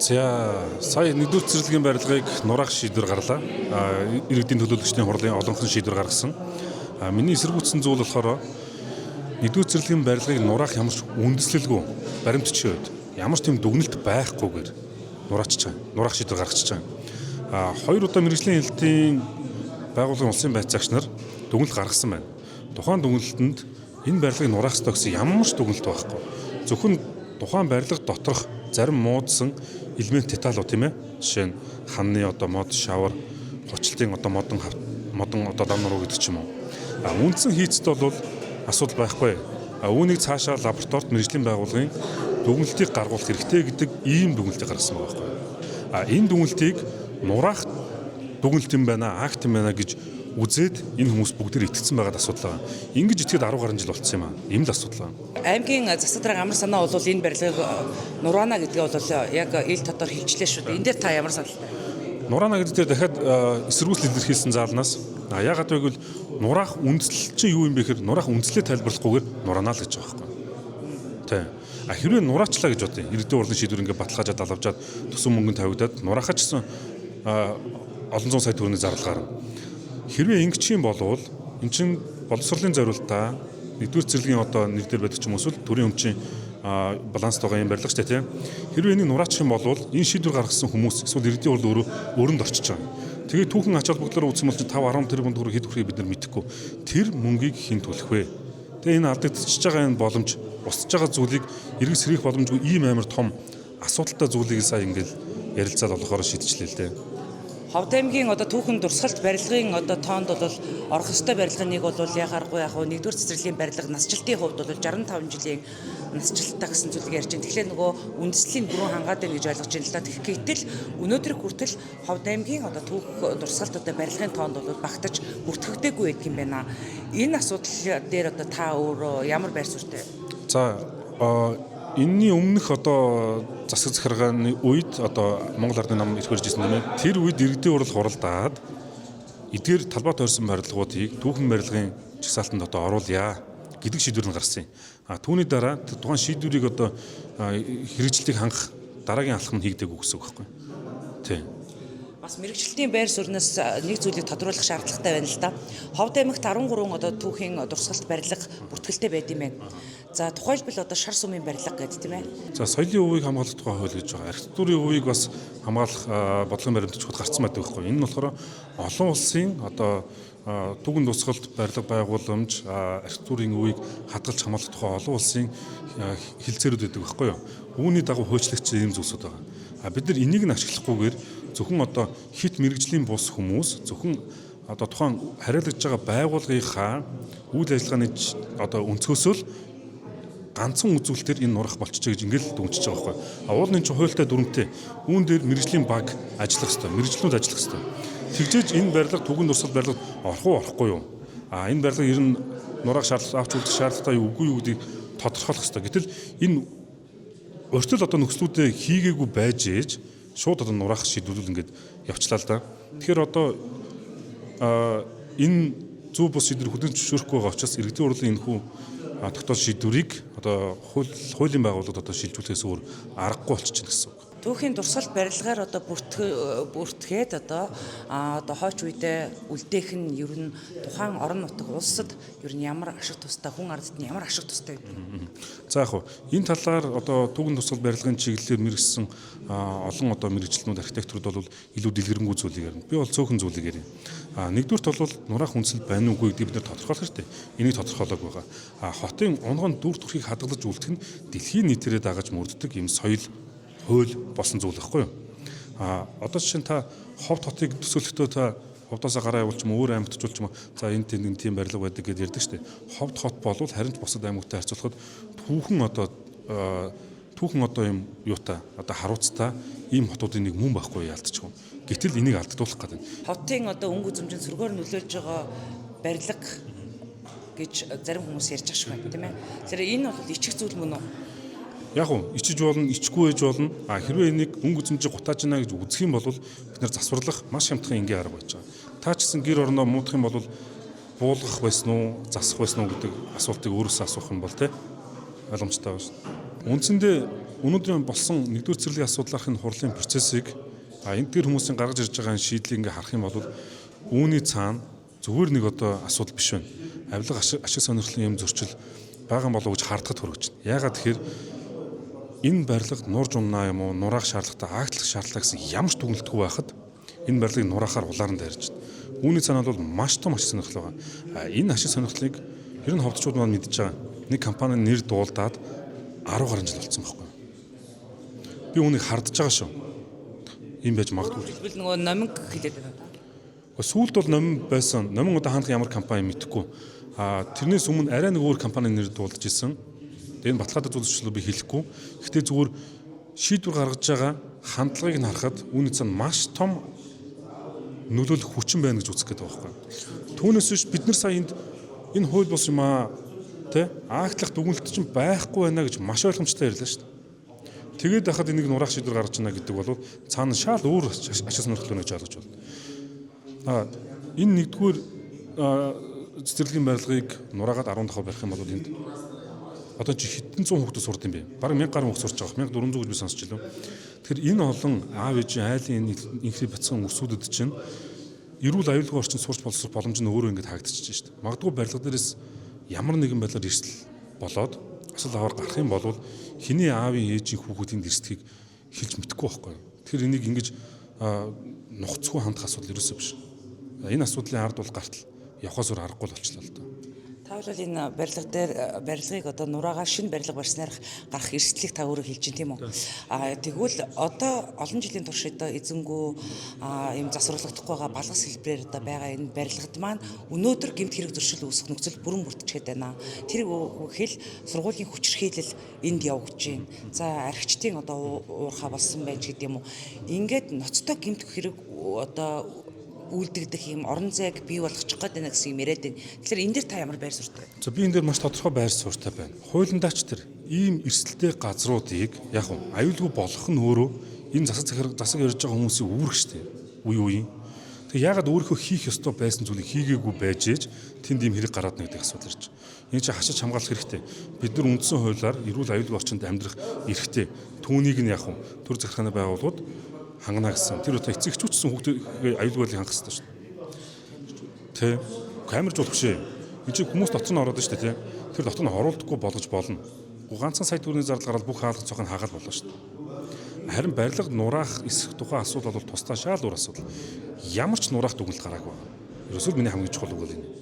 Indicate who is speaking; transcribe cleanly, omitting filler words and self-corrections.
Speaker 1: За сая нэгдүгээр цэцэрлэгийн барилгыг нураах шийдвэр гарлаа. Иргэдийн төлөөлөгчдийн хурлын олонхын шийдвэр гаргасан. Миний эсэргүүцсэн зүйл болохоор нэгдүгээр цэцэрлэгийн барилгыг нураах ямар ч үндэслэлгүй баримтчийн хувьд ямар ч тийм дүгнэлт байхгүйгээр нураачж байгаа. Нураах шийдвэр гаргачихж байгаа. Хоёр удаа мэргэжлийн хэлтийн байгууллагын улсын байцаагч нар дүгнэлт гаргасан байна. Тухайн дүгнэлтэнд энэ барилгыг нураах ёстой гэсэн ямар ч дүгнэлт байхгүй. Зөвхөн тухайн барилга доторх зарим муудсан элемент деталууд тийм ээ. Жишээ нь ханны мод шавар, хучлтын модон дам нуруу гэдэг ч юм уу. Үндсэн хийцэд бол асуудал байхгүй. Үүнийг цаашаа лабораторид мэргэжлийн байгууллагын дүгнэлтийг гаргуулах хэрэгтэй гэдэг ийм дүгнэлтийг гаргасан байгаа байхгүй. Энэ дүгнэлтийг нураах дүгнэлт юм байна, акт юм байна гэж үзээд энэ хүмүүс бүгдээр итгэсэн байгаад асуудал байгаа. Ингэж итгэхэд 10 гаруй жил болсон юм аа. Ийм л асуудал байна.
Speaker 2: Аймгийн засаг дарга амар санаа бол энэ барилгыг нураана гэдгээ бол яг ил тодор хэлжлээ шүү дээ. Энд дээр та ямар саналтай?
Speaker 1: Нураана гэдэг дээр дахиад эсэргүүцэл илэрхийлсэн заалнаас яагаад вэ гэвэл нураах үндэслэл чинь юу юм бэ гэхээр нураах үндслээ тайлбарлахгүйгээр нураана л гэж байгаа байхгүй. Тийм. Хэрвээ нураачлаа гэж бодъё. Иргэдийн хурлын шийдвэр ингээд баталгаажаад алавжаад төсөн мөнгөнд тавигдаад нураахаа ч гэсэн олон зуун сая төгрөгийн зардал гарна. Хэрвээ ингэж юм болвол эн чинь боловсролын зорилттой нэгдүгээр цэцэрлэгийн нэг дээр байдаг ч юм уу эсвэл төрийн өмчийн баланс байгаа юм барилга ч тийм. Хэрвээ энийг нураачих юм бол энэ шийдвэр гаргасан хүмүүс эсвэл иргэдийн хурл өөрөнд орчиж байгаа. Тэгээд түүхэн ач холбогдлоор үүссэн бол 5-10 тэрбум төгрөг хэд өгөхийг бид нар мэдэхгүй. Тэр мөнгийг хэн төлөх вэ? Тэгээд энэ алдагдчихж байгаа энэ боломж устж байгаа зүйлийг эргэж сэргийх боломжгүй ийм амар том асуудалтай зүйлийг сая ингээл ярилцаад болохоор шийдчихлээ л дээ.
Speaker 2: Ховд аймгийн түүхэн дурсгалт барилгын тоонд бол орох ёстой барилгын нэг бол яхааргүй нэгдүгээр цэцэрлэгийн барилга насжилтын хувьд бол 65 жилийн насжилттай гэсэн зүйлийг ярьж байна. Тэгэхээр нөгөө үндэслэлийн бүрэн хангаад байна гэж ойлгож байна л да. Гэтэл өнөөдөр хүртэл Ховд аймгийн түүх дурсгалт барилгын тоонд бол багтаж бүртгэгдээгүй байдаг юм байна. Энэ асуудал дээр та өөрөө ямар байр суурьтай?
Speaker 1: За энэний өмнөх засаг захиргааны үед Монгол Ардын нам ирэх ирж ирсэн юм. Тэр үед иргэдийн хурл хуралдаад эдгээр талбай тойрсон барилгуудыг түүхэн барилгын жагсаалтанд оруулъя гэдэг шийдвэр нь гарсан юм. Түүний дараа тухайн шийдвэрийг хэрэгжилтийг хангах дараагийн алхам нь хийгдээгүй гэсэн үг байхгүй. Тийм.
Speaker 2: Бас мэрэгчлэлтийн байр суурьнаас нэг зүйлийг тодруулах шаардлагатай байна л да. Ховд аймагт 13 түүхийн дурсгалт барилга бүртгэлтэй байд юм байна. За тухайлбал шар сүмийн барилга гэдэг тийм ээ.
Speaker 1: За соёлын хувийг хамгаалах тухай хууль гэж байгаа. Архитектурын хувийг бас хамгаалах бодлогын баримтч гарцсан байдаг байхгүй. Энэ нь болохоор олон улсын түүхэн дурсгалт барилга байгууламж архитектурын хувийг хадгалж хамгаалах тухай олон улсын хэлцээрүүд байдаг байхгүй юу. Үүний дагуу хуульчлагдсан ийм зүйлсүүд байгаа. Бид нар энийг нь ашиглахгүйгээр зөвхөн хит мэргэжлийн бус хүмүүс зөвхөн тухайн хариалагдж байгаа байгууллагынхаа үйл ажиллагааны өнцгөөсөө л ганцхан үзүүлэлтээр энэ нурах болчихжээ гэж ингээл дүнчиж байгаа байхгүй. Уул нь ч хуультай дүрмтэй. Үүн дээр мэргэжлийн баг ажиллах ёстой. Мэргэжлүүд ажиллах ёстой. Тэгжээж энэ барилга түүхэн дурсгал барилгад орох уу орохгүй юу? Энэ барилга ер нь нураах шаардлага авч үзэх шаардлагатай юу үгүй юу гэдгийг тодорхойлох ёстой. Гэтэл энэ өртөл нөхцлүүдэд хийгээгүй байж ээж шууд нураах шийдвэрүүл ингээд явчлаа л да. Тэгэхээр энэ зөв бус шийдвэр хүлээн зөвшөөрөхгүй байгаа учраас иргэдийн хурлын энэхүү тогтоол шийдвэрийг хуулийн байгууллагад шилжүүлэхээс өөр аргагүй болчихно гэсэн үг.
Speaker 2: Түүхийн дурсгалт барилгаар бүртгээд хойч үедээ үлдээх нь ер нь тухайн орон нутаг улсад ер нь ямар ашиг тустай хүн ардд нь ямар ашиг тустай вэ?
Speaker 1: За яг энэ талаар түүхэн дурсгалт барилгын чиглэлээр мэргэжсэн олон мэргэжлэнүүд архитектурууд бол илүү дэлгэрэнгүй зүйлийг ярина. Би бол цөөхөн зүйлийг ярина. Нэгдүгürt бол нураах үндэслэл байна уугүй гэдгийг бид нар тодорхойлох хэрэгтэй. Энийг тодорхойлоог байгаа. Хотын онгон дүр төрхийг хадгалж үлдэх нь дэлхийн нийтээрээ дагаж мөрддөг юм соёл хууль болсон зүйл байхгүй юу? Жишээ нь та Ховд хотыг төсөөлөхдөө та Ховдоосоо гараа явуулч юм өөр аймагт чуулч юм. За энэ тийм барилга байдаг гэдээ ярьдаг шүү дээ. Ховд хот болвол харин ч бусад аймагтай харьцуулахад түүхэн юм юутай харуулцтай ийм хотуудын нэг мөн байхгүй яалтчихгүй. Гэтэл энийг алдагдуулах гэдэг.
Speaker 2: Хотын өнгө үзэмжийн сөргөөр нөлөөлж байгаа барилга гэж зарим хүмүүс ярьж байгаа шүү дээ тийм ээ. Тэгэхээр энэ бол ичих зүйл мөн үү?
Speaker 1: Яг ичиж болно, ичгүй байж болно. Хэрвээ энийг өнгө үзэмжийг гутааж байна гэж үзэх юм бол бид нар засварлах маш хямдхан энгийн арга байж байгаа. Та ч гэсэн гэр орноо муудах юм бол буулгах байсан уу, засах байсан уу гэдэг асуултыг өөрөөсөө асуух юм бол ойлгомжтой байна шүү дээ. Үндсэндээ өнөөдрийн болсон нэгдүгээр цэцэрлэгийн асуудлын хурлын процессыг энэ төр хүмүүсийн гаргаж ирж байгаа шийдлийг ингээ харах юм бол үүний цаана зүгээр нэг одоо асуудал биш байна. Авилга ашиг сонирхлын юм зөрчил байгаа болов уу гэж хардахад хүрэж байна. Яагаад тэгэхээр энэ барилгад нурж уннаа юм уу, нураах шаардлагатай, агтлах шаардлагатай гэсэн ямар ч дүгнэлтгүй байхад энэ барилгыг нураахаар улаан дайрж байна. Үүний цаанаа бол маш том ашиг сонирхол байгаа. Энэ ашиг сонирхлыг ер нь ховдчууд маань мэдж байгаа. Нэг компанийн нэр дуулдаад 10 гаруй жил болсон байхгүй. Би үүнийг хардж байгаа шүү. Ийм байж магадгүй.
Speaker 2: Хэлбэл нөгөө номинг хэлээд байна.
Speaker 1: Сүүлд бол номин байсан. Номин одоо хаанах ямар компани мэдэхгүй. Тэрнээс өмнө арай нэг өөр компанийн нэр дуулж исэн. Энэ баталгаатай зүйлсчлээ би хэлэхгүй. Гэхдээ зүгээр шийдвэр гаргаж байгаа хандлагыг нь харахад үүний цаана маш том нөлөөлөх хүчин байна гэж үзэх гээд байгаа байхгүй. Түүнээс биш бид нар сая энэ хууль бус юм агтлах дүгнэлт чинь байхгүй байна гэж маш ойлгомжтой ярьлаа шүү дээ. Тэгээд байхад энийг нураах шийдвэр гаргаж байна гэдэг бол цаана шал өөр ашиг сонирхол өгнө гэж ойлгож байна. Энэ нэгдүгээр цэцэрлэгийн барилгыг нураагаад 10 дахь барих юм бол энд одоо чи хэдэн зуун хүүхдүүд сурд юм бэ? Бараг 1000 гаруй хүүхд сурч байгаа. 1400 гэж би сонсч илүү. Тэгэхээр энэ олон аав ээжийн айлын инхри бацхан өсвүүдэд чинь эрүүл аюулгүй орчинд сурч боловсрох боломж нь өөрөө ингэж хаагдчихж байна шүү дээ. Магадгүй барилга дээрээс ямар нэгэн байдлаар эрсдэл болоод асал аваар гарах юм бол хэний аавын ээжийн хүүхдийн эрсдгийг хэлж мэдэхгүй байхгүй. Тэгэхээр энийг ингэж нухацгүй хандах асуудал ерөөсөө биш. Энэ асуудлын ард бол гартал явахаас өөр аргагүй болчихлоо л доо.
Speaker 2: Та бол энэ барилгыг одоо нураагаар шинэ барилга барьснаар гарах эрсдлийг та өөрөө хэлж байна тийм үү? Тэгвэл одоо олон жилийн турш одоо эзэнгүү ийм засварлагдахгүй байгаа балгас хэлбэрээр одоо байгаа энэ барилгад маань өнөөдөр гэмт хэрэг зөрчил үүсэх нөхцөл бүрэн бүрдчихэд байна. Тэрийг хэл сургуулийн хүчирхийлэл энд явагдаж байна. За архичдын одоо уурхаа болсон байж гэдэг юм уу? Ингээд ноцтой гэмт хэрэг одоо үлдэгдэх юм орон зайг бий болгочих гээд байна гэсэн юм яриад байна. Тэгэхээр энэ дээр та ямар байр суурьтай байна?
Speaker 1: За би энэ дээр маш тодорхой байр суурьтай байна. Хуулиндаач тэр ийм эрсдэлтэй газруудыг яг нь аюулгүй болгох нь өөрөө энэ засаг ярьж байгаа хүмүүсийн үүрэг шүү дээ. Үе. Тэг яагаад өөрийнхөө хийх ёстой байсан зүйлийг хийгээгүй байж ээж тэнд ийм хэрэг гараад нэг гэдэг асуудал ирж байна. Энэ чинь хашиж хамгаалах хэрэгтэй. Бид нар үндсэн хуулиар эрүүл аюулгүй орчинд амьдрах эрхтэй. Түүнийг нь яг нь төр захиргааны байгууллагууд хангана гэсэн. Тэр удаа эцэг эхчүүчсэн хүүхдээ аюулгүй байдлыг хангах хэрэгтэй шүү дээ. Тэ камерж болох шээ. Энд чинь хүмүүс дотор нь ороод шүү дээ, тэ. Тэр дотор нь оруулдаггүй болгож болно. Ганцхан сая төгрөгийн зардал гараад бүх хаалга цохыг хаагаад болно шүү дээ. Харин барилга нураах эсэх тухайн асуудал бол тусдаа шал өөр асуудал. Ямар ч нураах дүгнэлт гараагүй. Ерөөсөө миний хамгийн чухал үг бол энэ.